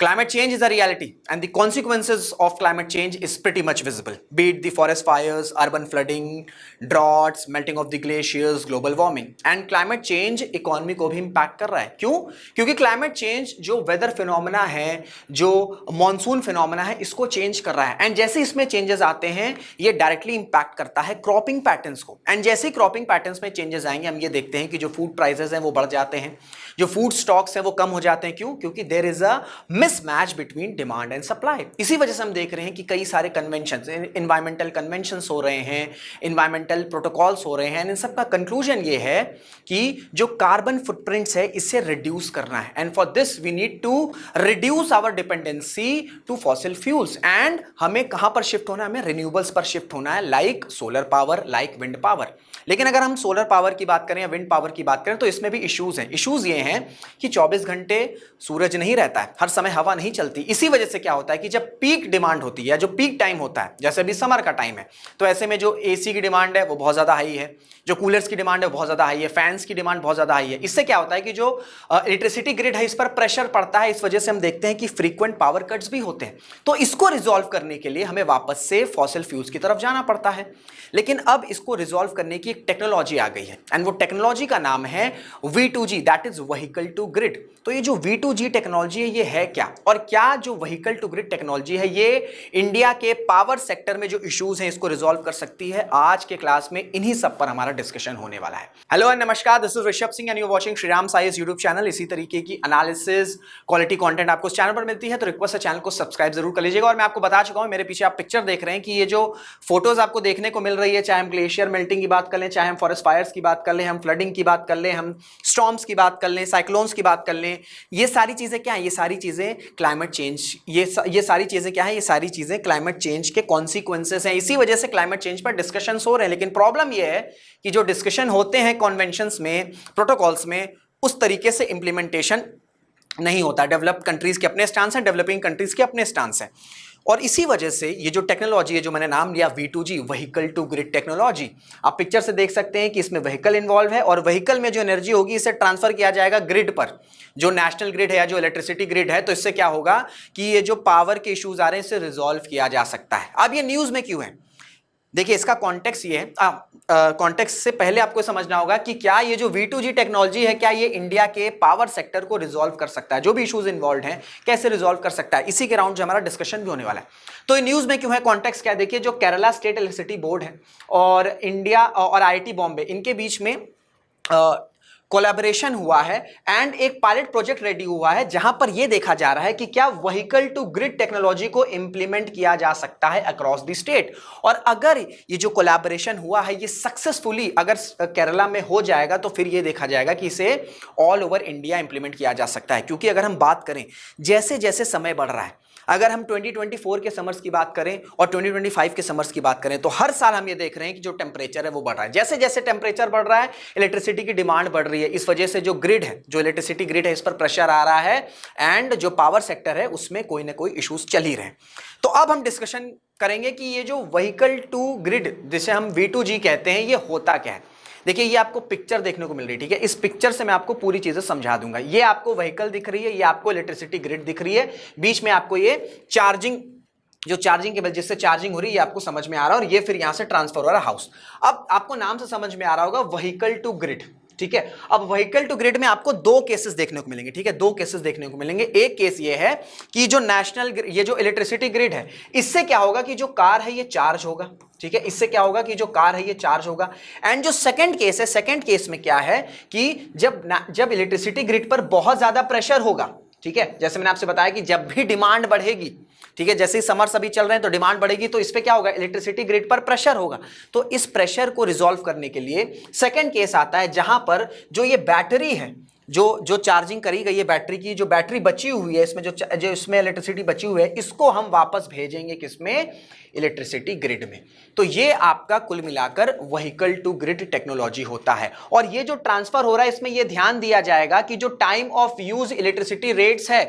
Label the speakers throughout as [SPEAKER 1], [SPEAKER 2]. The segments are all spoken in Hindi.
[SPEAKER 1] Climate change is a reality, and the consequences of climate change is pretty much visible. Be it the forest fires, urban flooding, droughts, melting of the glaciers, global warming. And climate change economy को भी इम्पैक्ट कर रहा है. क्यों? क्योंकि क्लाइमेट चेंज जो वेदर फिनोमेना है, जो मॉनसून फिनोमेना है, इसको चेंज कर रहा है. एंड जैसे इसमें चेंजेस आते हैं, ये डायरेक्टली इंपैक्ट करता है क्रॉपिंग पैटर्न्स को. एंड जैसे ही क्रॉपिंग पैटर्न्स में चेंजेस आएंगे, हम ये देखते हैं कि जो फूड प्राइसेस हैं वो बढ़ जाते हैं, जो फूड स्टॉक्स हैं वो कम हो जाते हैं. क्यों? क्योंकि there is a mismatch between demand and supply. इसी वजह से हम देख रहे हैं कि कई सारे कन्वेंशंस, एनवायरमेंटल कन्वेंशंस हो रहे हैं, एनवायरमेंटल प्रोटोकॉल्स हो रहे हैं. इन सब का कंक्लूजन ये है कि जो कार्बन फुटप्रिंट्स है इससे रिड्यूस करना है. And for this we need to reduce our dependency to fossil fuels. And हमें कहां पर शिफ्ट होना है? हमें रिन्यूएबल्स पर शिफ्ट होना है, like solar power, like wind power. लेकिन अगर हम सोलर पावर की बात करें या विंड पावर की बात करें तो इसमें भी इश्यूज हैं. इश्यूज ये हैं कि 24 घंटे सूरज नहीं रहता है, हर समय हवा नहीं चलती. इसी वजह से क्या होता है कि जब पीक डिमांड होती है, जो पीक टाइम होता है, जैसे अभी समर का टाइम है, तो ऐसे में जो एसी की डिमांड है वो बहुत ज्यादा हाई है, जो कूलर्स की डिमांड है बहुत ज्यादा हाई है, फैंस की डिमांड बहुत ज्यादा हाई है. इससे क्या होता है कि जो इलेक्ट्रिसिटी ग्रिड है इस पर प्रेशर पड़ता है. इस वजह से हम देखते हैं कि फ्रीक्वेंट पावर कट्स भी होते हैं. तो इसको रिजॉल्व करने के लिए हमें वापस से फॉसिल फ्यूल्स की तरफ जाना पड़ता है. लेकिन अब इसको रिजॉल्व करने की एक टेक्नोलॉजी आ गई है, एंड वो टेक्नोलॉजी का नाम है V2G, that is vehicle to grid. तो ये जो V2G टेक्नोलॉजी है ये है क्या, और क्या जो व्हीकल टू ग्रिड टेक्नोलॉजी है ये इंडिया के पावर सेक्टर में जो इश्यूज हैं इसको रिजॉल्व कर सकती है? आज के क्लास में इन्हीं सब पर हमारा डिस्कशन होने वाला है. हेलो एंड नमस्कार, this is Rishabh Singh and you are watching Shriram साईज यूट्यूब चैनल. इसी तरीके की एनालिसिस, क्वालिटी कंटेंट आपको इस चैनल पर मिलती है, तो रिक्वेस्ट है चैनल को सब्सक्राइब जरूर कर लीजिएगा. और मैं आपको बता चुका हूं, मेरे पीछे आप पिक्चर देख रहे हैं कि ये जो फोटोज आपको देखने को मिल रही है, चाहे हम ग्लेशियर मेल्टिंग की बात कर लें, चाहे हम फॉरेस्ट फायर्स की बात कर लें, हम फ्लडिंग की बात कर लें, हम स्टॉर्म्स की बात कर लें, साइक्लोन्स की बात कर लें, ये सारी चीजें क्या है? ये सारी चीजें क्लाइमेट चेंज, ये सारी चीजें क्या है? ये सारी चीजें क्लाइमेट चेंज के कॉन्सिक्वेंसेस हैं. इसी वजह से क्लाइमेट चेंज पर डिस्कशन हो रहे हैं. लेकिन प्रॉब्लम ये है कि जो डिस्कशन होते हैं कॉन्वेंशंस में, प्रोटोकॉल्स में, उस तरीके से इंप्लीमेंटेशन नहीं होता. डेवलप्ड कंट्रीज के अपने स्टांस हैं, डेवलपिंग कंट्रीज के अपने स्टांस हैं. और इसी वजह से ये जो टेक्नोलॉजी है, जो मैंने नाम लिया V2G, vehicle to grid technology, आप पिक्चर से देख सकते हैं कि इसमें व्हीकल इन्वॉल्व है, और व्हीकल में जो एनर्जी होगी इसे ट्रांसफर किया जाएगा ग्रिड पर, जो नेशनल ग्रिड है या जो इलेक्ट्रिसिटी ग्रिड है. तो इससे क्या होगा कि ये जो पावर के इश्यूज आ रहे हैं इसे रिजॉल्व किया जा सकता है. अब ये न्यूज में क्यों है? देखिए, इसका कॉन्टेक्स्ट ये है, कॉन्टेक्स्ट से पहले आपको समझना होगा कि क्या ये जो V2G टेक्नोलॉजी है, क्या ये इंडिया के पावर सेक्टर को रिजॉल्व कर सकता है? जो भी इश्यूज इन्वॉल्व हैं कैसे रिजॉल्व कर सकता है? इसी के राउंड जो हमारा डिस्कशन भी होने वाला है. तो ये न्यूज में क्यों है, कॉन्टेक्स्ट क्या है? देखिए, जो केरला स्टेट इलेक्ट्रिसिटी बोर्ड है और इंडिया और IIT बॉम्बे, इनके बीच में कोलैबोरेशन हुआ है एंड एक पायलट प्रोजेक्ट रेडी हुआ है, जहां पर यह देखा जा रहा है कि क्या व्हीकल टू ग्रिड टेक्नोलॉजी को इंप्लीमेंट किया जा सकता है अक्रॉस द स्टेट. और अगर ये जो कोलैबोरेशन हुआ है ये सक्सेसफुली अगर केरला में हो जाएगा तो फिर ये देखा जाएगा कि इसे ऑल ओवर इंडिया इंप्लीमेंट किया जा सकता है. क्योंकि अगर हम बात करें, जैसे जैसे समय बढ़ रहा है, अगर हम 2024 के समर्स की बात करें और 2025 के समर्स की बात करें, तो हर साल हम ये देख रहे हैं कि जो टेम्परेचर है वो बढ़ रहा है. जैसे जैसे टेम्परेचर बढ़ रहा है, इलेक्ट्रिसिटी की डिमांड बढ़ रही है. इस वजह से जो ग्रिड है, जो इलेक्ट्रिसिटी ग्रिड है, इस पर प्रेशर आ रहा है, एंड जो पावर सेक्टर है उसमें कोई ना कोई इश्यूज चल ही रहे हैं. तो अब हम डिस्कशन करेंगे कि ये जो व्हीकल टू ग्रिड, जिसे हम V2G कहते हैं, ये होता क्या है. देखिए, ये आपको पिक्चर देखने को मिल रही है, ठीक है? इस पिक्चर से मैं आपको पूरी चीजें समझा दूंगा. ये आपको व्हीकल दिख रही है, ये आपको इलेक्ट्रिसिटी ग्रिड दिख रही है, बीच में आपको ये चार्जिंग, जो चार्जिंग केबल जिससे चार्जिंग हो रही है, ये आपको समझ में आ रहा है, और ये फिर यहां से ट्रांसफर हो रहा है हाउस. अब आपको नाम से समझ में आ रहा होगा व्हीकल टू ग्रिड, ठीक है? अब व्हीकल टू ग्रिड में आपको दो केसेस देखने को मिलेंगे, ठीक है? दो केसेस देखने को मिलेंगे. एक केस ये है कि जो नेशनल, ये जो इलेक्ट्रिसिटी ग्रिड है, इससे क्या होगा कि जो कार है ये चार्ज होगा, ठीक है? इससे क्या होगा कि जो कार है ये चार्ज होगा. एंड जो सेकंड केस है, सेकंड केस में क्या है कि जब इलेक्ट्रिसिटी ग्रिड पर बहुत ज्यादा प्रेशर होगा, ठीक है? जैसे मैंने आपसे बताया कि जब भी डिमांड बढ़ेगी, ठीक है, जैसे ही समर्स अभी चल रहे हैं तो डिमांड बढ़ेगी, तो इस पे क्या होगा, इलेक्ट्रिसिटी ग्रिड पर प्रेशर होगा. तो इस प्रेशर को रिजॉल्व करने के लिए सेकंड केस आता है, जहां पर जो ये बैटरी है, जो चार्जिंग करी गई है बैटरी की, जो बैटरी बची हुई है इसमें, जो इसमें इलेक्ट्रिसिटी बची हुई है, इसको हम वापस भेजेंगे किसमें, इलेक्ट्रिसिटी ग्रिड में. तो ये आपका कुल मिलाकर व्हीकल टू ग्रिड टेक्नोलॉजी होता है. और ये जो ट्रांसफर हो रहा है इसमें ये ध्यान दिया जाएगा कि जो time of use electricity rates है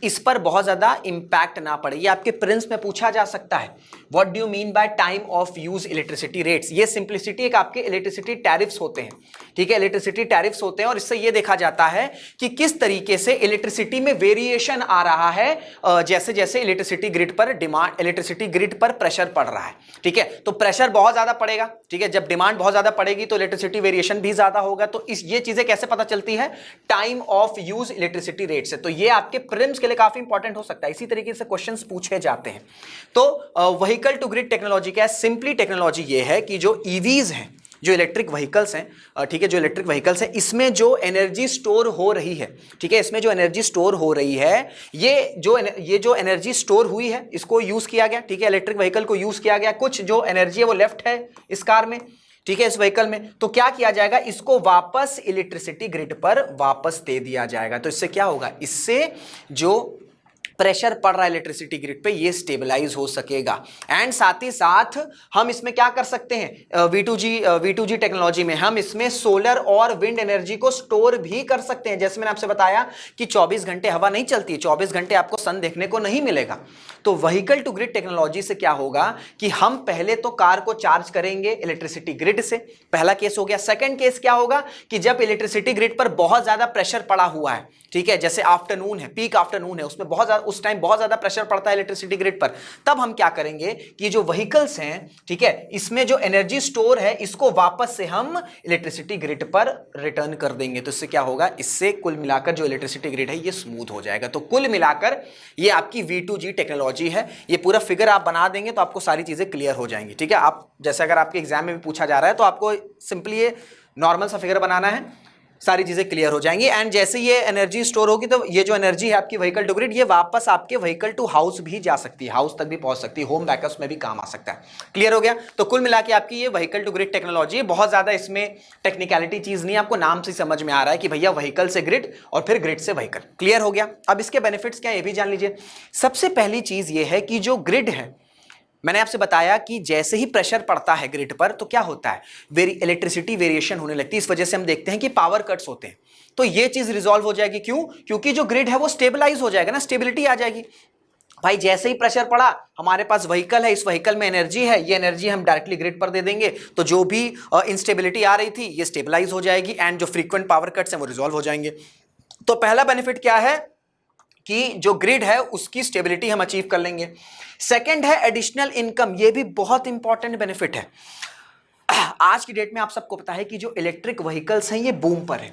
[SPEAKER 1] इस पर बहुत ज्यादा इंपैक्ट ना पड़े. ये आपके प्रिंस में पूछा जा सकता है. What do you mean by time of use electricity rates? ये सिंप्लिसिटी एक आपके इलेक्ट्रिसिटी टैरिफ्स होते हैं, ठीक है, इलेक्ट्रिसिटी टैरिफ्स होते हैं और इससे ये देखा जाता है कि किस तरीके से इलेक्ट्रिसिटी में वेरिएशन आ रहा है जैसे जैसे इलेक्ट्रिसिटी ग्रिड पर डिमांड, इलेक्ट्रिसिटी ग्रिड पर प्रेशर पड़ रहा है, ठीक है। तो प्रेशर बहुत ज्यादा पड़ेगा, ठीक है, जब डिमांड बहुत ज्यादा पड़ेगी तो इलेक्ट्रिसिटी वेरिएशन भी ज्यादा होगा। तो इस ये चीजें कैसे पता चलती है? Time of use electricity rate से। तो ये आपके प्रीलिम्स के लिए काफी इंपॉर्टेंट हो सकता है, इसी तरीके से क्वेश्चंस पूछे जाते हैं। तो व्हीकल टू ग्रिड टेक्नोलॉजी क्या है? सिंपली टेक्नोलॉजी ये है कि जो ईवीज हैं, जो इलेक्ट्रिक व्हीकल्स हैं, ठीक है, जो इलेक्ट्रिक व्हीकल्स हैं, इसमें जो एनर्जी स्टोर हो रही है, ठीक है, इसमें जो एनर्जी स्टोर हो रही है, ये जो एनर्जी स्टोर हुई है इसको यूज किया गया, ठीक है, इलेक्ट्रिक व्हीकल को यूज किया गया। कुछ जो एनर्जी है वो लेफ्ट है इस कार में, ठीक है, इस व्हीकल में, तो क्या किया जाएगा? इसको वापस इलेक्ट्रिसिटी ग्रिड पर वापस दे दिया जाएगा। तो इससे क्या होगा? इससे जो प्रेशर पड़ रहा है इलेक्ट्रिसिटी ग्रिड पे ये स्टेबलाइज हो सकेगा। एंड साथ ही साथ हम इसमें क्या कर सकते हैं? V2G टेक्नोलॉजी में हम इसमें सोलर और विंड एनर्जी को स्टोर भी कर सकते हैं। जैसे मैंने आपसे बताया कि 24 घंटे हवा नहीं चलती है, 24 घंटे आपको सन देखने को नहीं मिलेगा। तो व्हीकल टू ग्रिड टेक्नोलॉजी से क्या होगा कि हम पहले तो कार को चार्ज करेंगे इलेक्ट्रिसिटी ग्रिड से, पहला केस हो गया। सेकंड केस क्या होगा कि जब इलेक्ट्रिसिटी ग्रिड पर बहुत ज्यादा प्रेशर पड़ा हुआ है, ठीक है, जैसे आफ्टरनून है, पीक आफ्टरनून है, उसमें बहुत ज्यादा, उस टाइम बहुत ज्यादा प्रेशर पड़ता है इलेक्ट्रिसिटी ग्रिड पर, तब हम क्या करेंगे कि जो व्हीकल्स हैं, ठीक है, इसमें जो एनर्जी स्टोर है इसको वापस से हम इलेक्ट्रिसिटी ग्रिड पर रिटर्न कर देंगे। तो इससे क्या होगा? इससे कुल मिलाकर जो इलेक्ट्रिसिटी ग्रिड है ये स्मूथ हो जाएगा। तो कुल मिलाकर ये आपकी V2G टेक्नोलॉजी है। ये पूरा फिगर आप बना देंगे तो आपको सारी चीजें क्लियर हो जाएंगी, ठीक है। आप जैसे अगर आपके एग्जाम में भी पूछा जा रहा है तो आपको सिंपली ये नॉर्मल सा फिगर बनाना है, सारी चीजें क्लियर हो जाएंगी। एंड जैसे ये एनर्जी स्टोर होगी तो ये जो एनर्जी है आपकी व्हीकल टू ग्रिड, ये वापस आपके व्हीकल टू हाउस भी जा सकती है, हाउस तक भी पहुंच सकती है, होम बैकअप्स में भी काम आ सकता है। क्लियर हो गया? तो कुल मिला के आपकी ये व्हीकल टू ग्रिड टेक्नोलॉजी बहुत ज्यादा इसमें टेक्निकलिटी चीज नहीं, आपको नाम से समझ में आ रहा है कि भैया व्हीकल से ग्रिड और फिर ग्रिड से व्हीकल। क्लियर हो गया? अब इसके बेनिफिट्स क्या है ये भी जान लीजिए। सबसे पहली चीज ये है कि जो ग्रिड है, मैंने आपसे बताया कि जैसे ही प्रेशर पड़ता है ग्रिड पर तो क्या होता है? इलेक्ट्रिसिटी वेरिएशन होने लगती है। इस वजह से हम देखते हैं कि पावर कट्स होते हैं। तो ये चीज रिजॉल्व हो जाएगी। क्यों? क्योंकि जो ग्रिड है वो स्टेबलाइज हो जाएगा ना, स्टेबिलिटी आ जाएगी। भाई जैसे ही प्रेशर पड़ा, हमारे पास व्हीकल है, इस व्हीकल में एनर्जी है, ये एनर्जी हम डायरेक्टली ग्रिड पर दे देंगे, तो जो भी इंस्टेबिलिटी आ रही थी ये स्टेबलाइज हो जाएगी एंड जो फ्रीक्वेंट पावर कट्स हैं वो रिजॉल्व हो जाएंगे। तो पहला बेनिफिट क्या है कि जो ग्रिड है उसकी स्टेबिलिटी हम अचीव कर लेंगे। सेकंड है एडिशनल इनकम, ये भी बहुत इंपॉर्टेंट बेनिफिट है। आज की डेट में आप सबको पता है कि जो इलेक्ट्रिक व्हीकल्स हैं ये बूम पर है,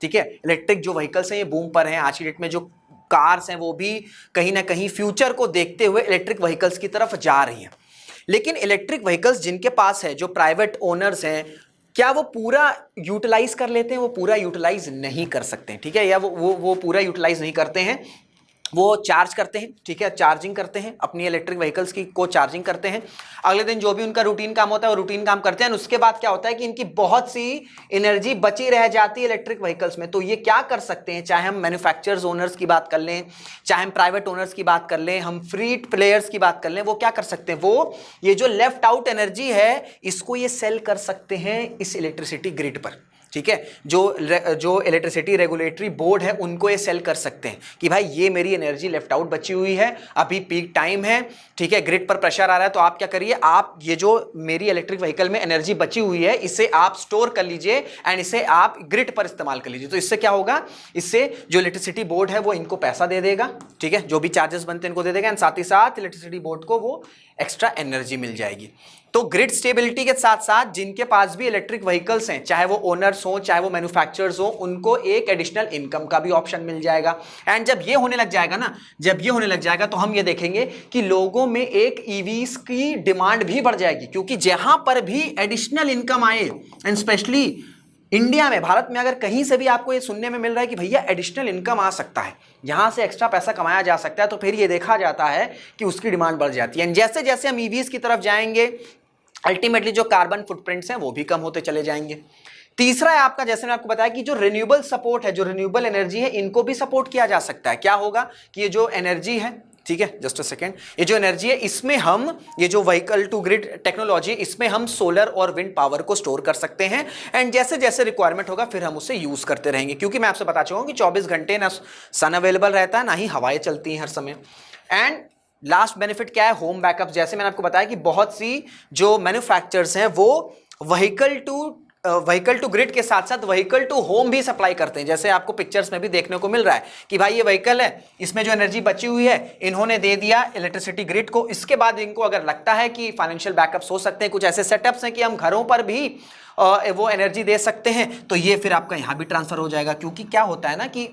[SPEAKER 1] ठीक है, इलेक्ट्रिक जो व्हीकल्स हैं ये बूम पर हैं। आज की डेट में जो कार्स हैं वो भी कहीं ना कहीं फ्यूचर को देखते हुए इलेक्ट्रिक व्हीकल्स की तरफ जा रही हैं। लेकिन इलेक्ट्रिक व्हीकल्स जिनके पास है, जो प्राइवेट ओनर्स हैं, क्या वो पूरा यूटिलाइज कर लेते हैं? वो पूरा यूटिलाइज नहीं कर सकते, ठीक है, या वो पूरा यूटिलाइज नहीं करते हैं। वो चार्ज करते हैं, ठीक है, चार्जिंग करते हैं अपनी इलेक्ट्रिक व्हीकल्स की को चार्जिंग करते हैं। अगले दिन जो भी उनका रूटीन काम होता है वो रूटीन काम करते हैं। उसके बाद क्या होता है कि इनकी बहुत सी एनर्जी बची रह जाती है इलेक्ट्रिक व्हीकल्स में। तो ये क्या कर सकते हैं, चाहे हम मैन्युफैक्चरर्स ओनर्स की बात कर लें, चाहे हम प्राइवेट ओनर्स की बात कर लें, हम फ्री प्लेयर्स की बात कर लें, वो क्या कर सकते हैं? वो ये जो लेफ्ट आउट एनर्जी है इसको ये सेल कर सकते हैं इस इलेक्ट्रिसिटी ग्रिड पर, ठीक है। जो इलेक्ट्रिसिटी रेगुलेटरी बोर्ड है उनको ये सेल कर सकते हैं कि भाई ये मेरी एनर्जी लेफ्ट आउट बची हुई है, अभी पीक टाइम है, ठीक है, ग्रिड पर प्रेशर आ रहा है, तो आप क्या करिए, आप ये जो मेरी इलेक्ट्रिक व्हीकल में एनर्जी बची हुई है इसे आप स्टोर कर लीजिए एंड इसे आप ग्रिड पर इस्तेमाल कर लीजिए। तो इससे क्या होगा? इससे जो इलेक्ट्रिसिटी बोर्ड है वो इनको पैसा दे देगा, ठीक है, जो भी चार्जेस बनते हैं इनको दे देगा एंड साथ ही साथ इलेक्ट्रिसिटी बोर्ड को वो एक्स्ट्रा एनर्जी मिल जाएगी। तो ग्रिड स्टेबिलिटी के साथ साथ जिनके पास भी इलेक्ट्रिक व्हीकल्स हैं, चाहे वो ओनर्स हो चाहे वो मैन्युफैक्चरर्स हो, उनको एक एडिशनल इनकम का भी ऑप्शन मिल जाएगा। एंड जब ये होने लग जाएगा ना, जब ये होने लग जाएगा तो हम ये देखेंगे कि लोगों में एक ईवीज की डिमांड भी बढ़ जाएगी, क्योंकि जहां पर भी एडिशनल इनकम आए एंड स्पेशली इंडिया में, भारत में अगर कहीं से भी आपको ये सुनने में मिल रहा है कि भैया एडिशनल इनकम आ सकता है, यहां से एक्स्ट्रा पैसा कमाया जा सकता है, तो फिर ये देखा जाता है कि उसकी डिमांड बढ़ जाती है। जैसे जैसे हम ईवीज की तरफ जाएंगे अल्टीमेटली जो कार्बन फुटप्रिंट्स हैं वो भी कम होते चले जाएंगे। तीसरा है आपका, जैसे मैंने आपको बताया कि जो रिन्यूएबल सपोर्ट है, जो रिन्यूएबल एनर्जी है, इनको भी सपोर्ट किया जा सकता है। क्या होगा कि ये जो एनर्जी है, ठीक है, जस्ट अ सेकेंड, ये जो एनर्जी है इसमें हम ये जो व्हीकल टू ग्रिड टेक्नोलॉजी, इसमें हम सोलर और विंड पावर को स्टोर कर सकते हैं एंड जैसे जैसे रिक्वायरमेंट होगा फिर हम उसे यूज करते रहेंगे। क्योंकि मैं आपसे बता चुका हूं कि 24 घंटे ना सन अवेलेबल रहता है ना ही हवाएं चलती हैं हर समय। एंड लास्ट बेनिफिट क्या है? Home backup. जैसे मैंने आपको बताया कि बहुत सी जो मैन्युफैक्चरर्स हैं वो व्हीकल टू ग्रिड के साथ साथ व्हीकल टू होम भी सप्लाई करते हैं। जैसे आपको पिक्चर्स में भी देखने को मिल रहा है कि भाई ये व्हीकल है, इसमें जो एनर्जी बची हुई है इन्होंने दे दिया इलेक्ट्रिसिटी ग्रिड को। इसके बाद इनको अगर लगता है कि फाइनेंशियल बैकअप्स हो सकते हैं, कुछ ऐसे सेटअप्स हैं कि हम घरों पर भी वो एनर्जी दे सकते हैं, तो ये फिर आपका यहां भी ट्रांसफर हो जाएगा। क्योंकि क्या होता है ना कि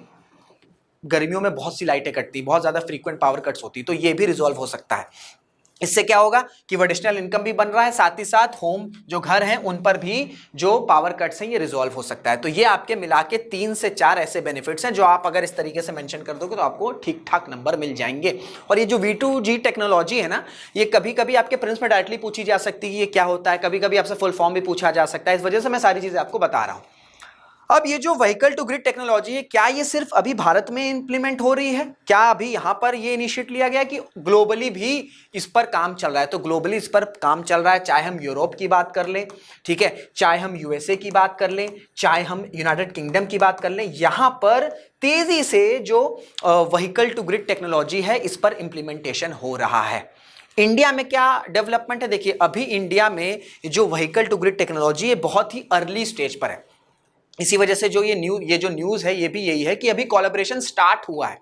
[SPEAKER 1] गर्मियों में बहुत सी लाइटें कटती, बहुत ज्यादा फ्रीक्वेंट पावर कट्स होती, तो ये भी रिजॉल्व हो सकता है। इससे क्या होगा कि वो एडिशनल इनकम भी बन रहा है, साथ ही साथ होम जो घर हैं उन पर भी जो पावर कट्स हैं ये रिजॉल्व हो सकता है। तो ये आपके मिला के 3 से 4 ऐसे बेनिफिट्स हैं जो आप अगर इस तरीके से मेंशन कर दोगे तो आपको ठीक ठाक नंबर मिल जाएंगे। और ये जो V2G टेक्नोलॉजी है ना, ये कभी कभी आपके प्रिंस में डायरेक्टली पूछी जा सकती है ये क्या होता है, कभी कभी आपसे फुल फॉर्म भी पूछा जा सकता है। इस वजह से मैं सारी चीजें आपको बता रहा हूं। अब ये जो व्हीकल टू ग्रिड टेक्नोलॉजी है, क्या ये सिर्फ अभी भारत में इंप्लीमेंट हो रही है? क्या अभी यहां पर ये इनिशिएट लिया गया कि ग्लोबली भी इस पर काम चल रहा है? तो ग्लोबली इस पर काम चल रहा है, चाहे हम यूरोप की बात कर लें, ठीक है, चाहे हम यूएसए की बात कर लें, चाहे हम यूनाइटेड किंगडम की बात कर लें, यहां पर तेजी से जो व्हीकल टू ग्रिड टेक्नोलॉजी है इस पर इंप्लीमेंटेशन हो रहा है। इंडिया में क्या डेवलपमेंट है? देखिए, अभी इंडिया में जो व्हीकल टू ग्रिड टेक्नोलॉजी है बहुत ही अर्ली स्टेज पर है। इसी वजह से जो ये जो न्यूज़ है ये भी यही है कि अभी कोलैबोरेशन स्टार्ट हुआ है,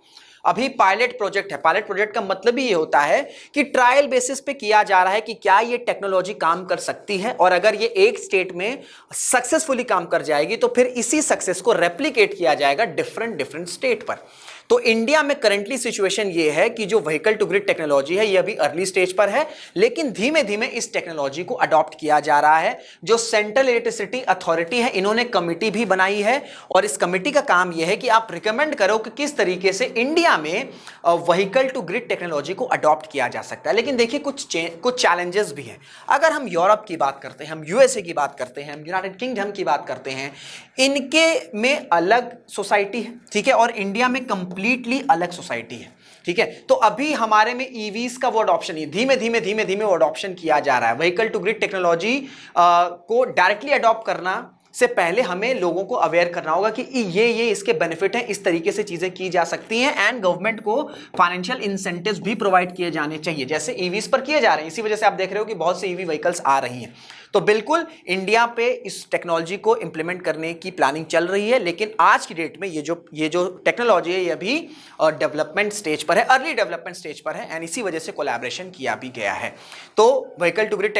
[SPEAKER 1] अभी पायलट प्रोजेक्ट है। पायलट प्रोजेक्ट का मतलब ही ये होता है कि ट्रायल बेसिस पे किया जा रहा है कि क्या ये टेक्नोलॉजी काम कर सकती है, और अगर ये एक स्टेट में सक्सेसफुली काम कर जाएगी तो फिर इसी सक्सेस को रेप्लिकेट किया जाएगा डिफरेंट स्टेट पर। तो इंडिया में करंटली सिचुएशन ये है कि जो व्हीकल टू ग्रिड टेक्नोलॉजी है ये अभी अर्ली स्टेज पर है, लेकिन धीमे धीमे इस टेक्नोलॉजी को अडॉप्ट किया जा रहा है। जो सेंट्रल इलेक्ट्रिसिटी अथॉरिटी है इन्होंने कमिटी भी बनाई है, और इस कमिटी का काम यह है कि आप रिकमेंड करो कि किस तरीके से इंडिया में व्हीकल टू ग्रिड टेक्नोलॉजी को अडॉप्ट किया जा सकता है। लेकिन देखिए कुछ चैलेंजेस भी हैं। अगर हम यूरोप की बात करते हैं, हम यूएसए की बात करते हैं, हम यूनाइटेड किंगडम की बात करते हैं, इनके में अलग सोसाइटी है, ठीक है, और इंडिया में कंप्लीटली अलग सोसाइटी है, ठीक है। तो अभी हमारे में ईवीज का वो अडॉप्शन ही धीमे धीमे वो अडॉप्शन किया जा रहा है। व्हीकल टू ग्रिड टेक्नोलॉजी को डायरेक्टली अडॉप्ट करना से पहले हमें लोगों को अवेयर करना होगा कि ये इसके बेनिफिट हैं, इस तरीके से चीजें की जा सकती हैं, एंड गवर्नमेंट को फाइनेंशियल इंसेंटिव्स भी प्रोवाइड किए जाने चाहिए, जैसे ईवीज पर किए जा रहे हैं। इसी वजह से आप देख रहे हो कि बहुत से ईवी व्हीकल्स आ रही हैं। तो बिल्कुल इंडिया पे इस टेक्नोलॉजी को इंप्लीमेंट करने की प्लानिंग चल रही है, लेकिन आज की डेट में ये जो टेक्नोलॉजी है ये अभी डेवलपमेंट स्टेज पर है, अर्ली डेवलपमेंट स्टेज पर है, एंड इसी वजह से कोलैबोरेशन किया भी गया है। तो व्हीकल टू ग्रिड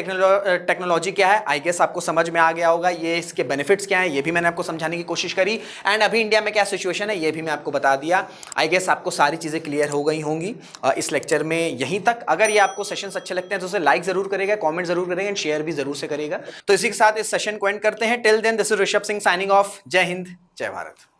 [SPEAKER 1] टेक्नोलॉजी क्या है, आई गेस आपको समझ में आ गया होगा। ये इसके बेनिफिट्स क्या हैं ये भी मैंने आपको समझाने की कोशिश करी, एंड अभी इंडिया में क्या सिचुएशन है ये भी मैं आपको बता दिया। आई गेस आपको सारी चीज़ें क्लियर हो गई होंगी इस लेक्चर में यहीं तक। अगर ये आपको सेशंस अच्छे लगते हैं तो उसे लाइक जरूर करेगा, कमेंट जरूर करेगा, एंड शेयर भी जरूर से करेगा। तो इसी के साथ इस सेशन को एंड करते हैं। Till then, this is Rishabh Singh signing off. जय हिंद, जय भारत।